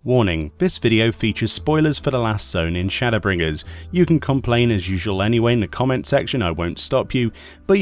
Warning, this video features spoilers for the last zone in Shadowbringers. You can complain as usual anyway in the comment section, I won't stop you, but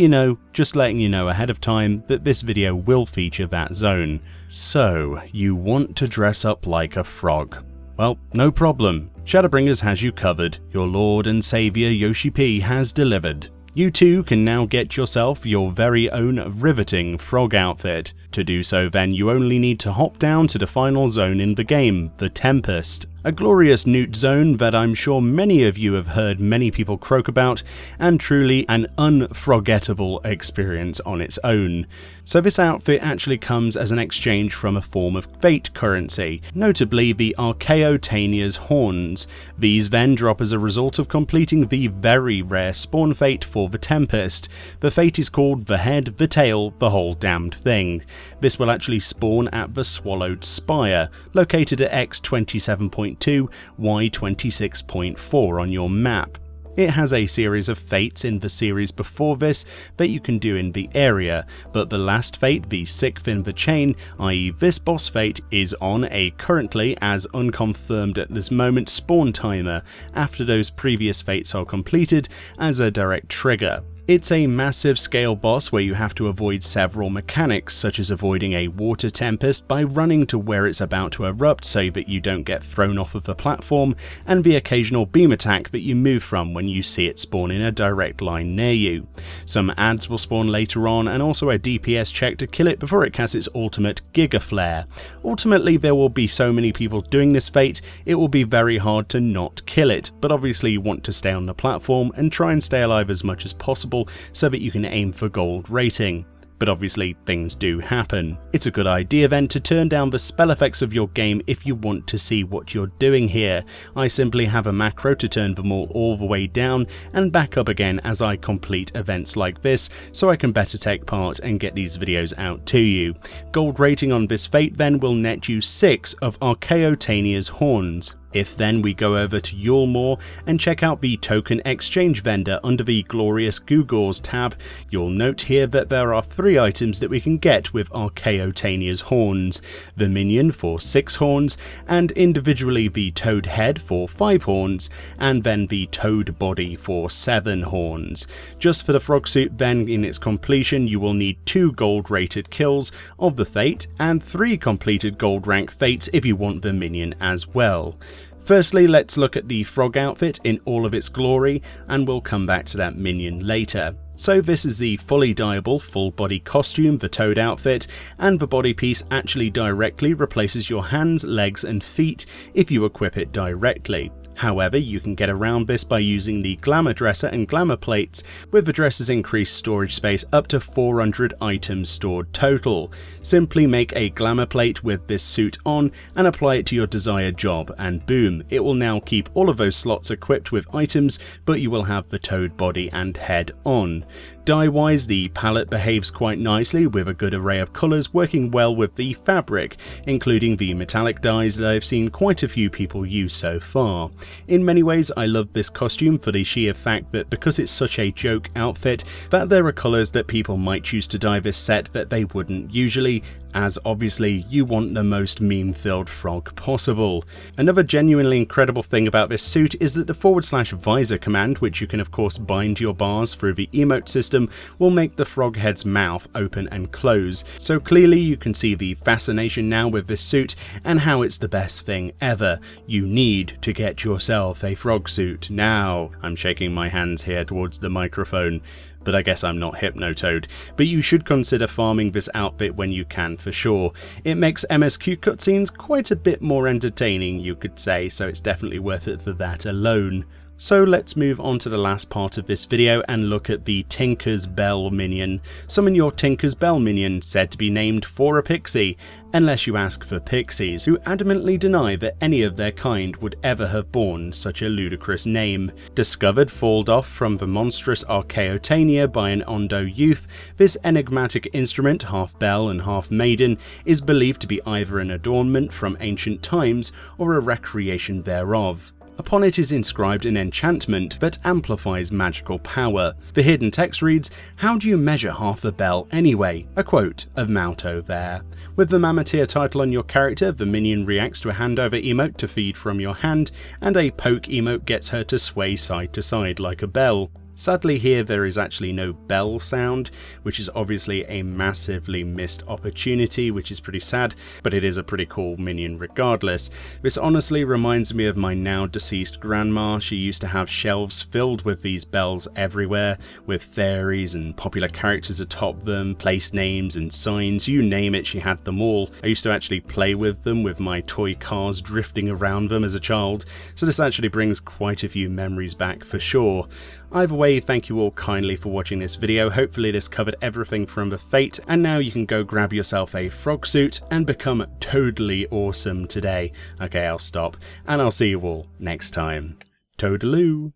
just letting you know ahead of time that this video will feature that zone. So, you want to dress up like a frog? Well, no problem. Shadowbringers has you covered. Your lord and saviour Yoshi P has delivered. You too can now get yourself your very own riveting frog outfit. To do so then you only need to hop down to the final zone in the game, the Tempest. A glorious newt zone that I'm sure many of you have heard many people croak about, and truly an unforgettable experience on its own. So this outfit actually comes as an exchange from a form of fate currency, notably the Archaeotania's horns. These then drop as a result of completing the very rare spawn fate for the Tempest. The fate is called the head, the tail, the whole damned thing. This will actually spawn at the Swallowed Spire, located at X27.2, Y26.4 on your map. It has a series of fates in the series before this that you can do in the area, but the last fate, the 6th in the chain, i.e. this boss fate, is on a currently, as unconfirmed at this moment, spawn timer after those previous fates are completed as a direct trigger. It's a massive scale boss where you have to avoid several mechanics, such as avoiding a water tempest by running to where it's about to erupt so that you don't get thrown off of the platform, and the occasional beam attack that you move from when you see it spawn in a direct line near you. Some adds will spawn later on, and also a DPS check to kill it before it casts its ultimate Giga Flare. Ultimately there will be so many people doing this fate, it will be very hard to not kill it, but obviously you want to stay on the platform and try and stay alive as much as possible so that you can aim for gold rating. But obviously things do happen. It's a good idea then to turn down the spell effects of your game if you want to see what you're doing here. I simply have a macro to turn them all the way down and back up again as I complete events like this, so I can better take part and get these videos out to you. Gold rating on this fate then will net you 6 of Archaeotania's horns. If then we go over to Yulmore and check out the token exchange vendor under the glorious Googles tab, you'll note here that there are 3 items that we can get with Archaeotania's horns: the Minion for 6 horns, and individually the Toad head for 5 horns, and then the Toad body for 7 horns. Just for the frog suit then, in its completion you will need 2 gold rated kills of the fate and 3 completed gold rank fates if you want the Minion as well. Firstly, let's look at the frog outfit in all of its glory, and we'll come back to that Minion later. So this is the fully dyeable full body costume, the Toad outfit, and the body piece actually directly replaces your hands, legs and feet if you equip it directly. However, you can get around this by using the glamour dresser and glamour plates, with the dresser's increased storage space up to 400 items stored total. Simply make a glamour plate with this suit on and apply it to your desired job, and boom, it will now keep all of those slots equipped with items, but you will have the Toad body and head on. Dye wise, the palette behaves quite nicely with a good array of colours working well with the fabric, including the metallic dyes that I've seen quite a few people use so far. In many ways I love this costume for the sheer fact that because it's such a joke outfit, that there are colours that people might choose to dye this set that they wouldn't usually, as obviously you want the most meme-filled frog possible. Another genuinely incredible thing about this suit is that the /visor command, which you can of course bind to your bars through the emote system, will make the frog head's mouth open and close. So clearly you can see the fascination now with this suit and how it's the best thing ever. You need to get yourself a frog suit now. I'm shaking my hands here towards the microphone, but I guess I'm not Hypnotoad. But you should consider farming this outfit when you can for sure. It makes MSQ cutscenes quite a bit more entertaining, you could say, so it's definitely worth it for that alone. So let's move on to the last part of this video and look at the Tinker's Bell minion. Summon your Tinker's Bell minion, said to be named for a pixie, unless you ask for pixies, who adamantly deny that any of their kind would ever have borne such a ludicrous name. Discovered falled off from the monstrous Archaeotania by an Ondo youth, this enigmatic instrument, half bell and half maiden, is believed to be either an adornment from ancient times or a recreation thereof. Upon it is inscribed an enchantment that amplifies magical power. The hidden text reads, "How do you measure half a bell anyway?" A quote of Mauto there. With the Mamateer title on your character, the minion reacts to a handover emote to feed from your hand, and a poke emote gets her to sway side to side like a bell. Sadly here there is actually no bell sound, which is obviously a massively missed opportunity, which is pretty sad, but it is a pretty cool minion regardless. This honestly reminds me of my now deceased grandma. She used to have shelves filled with these bells everywhere, with fairies and popular characters atop them, place names and signs, you name it, she had them all. I used to actually play with them with my toy cars drifting around them as a child, so this actually brings quite a few memories back for sure. Either way, thank you all kindly for watching this video. Hopefully this covered everything from the Fate, and now you can go grab yourself a frog suit and become totally awesome today. Okay, I'll stop, and I'll see you all next time. Toodaloo!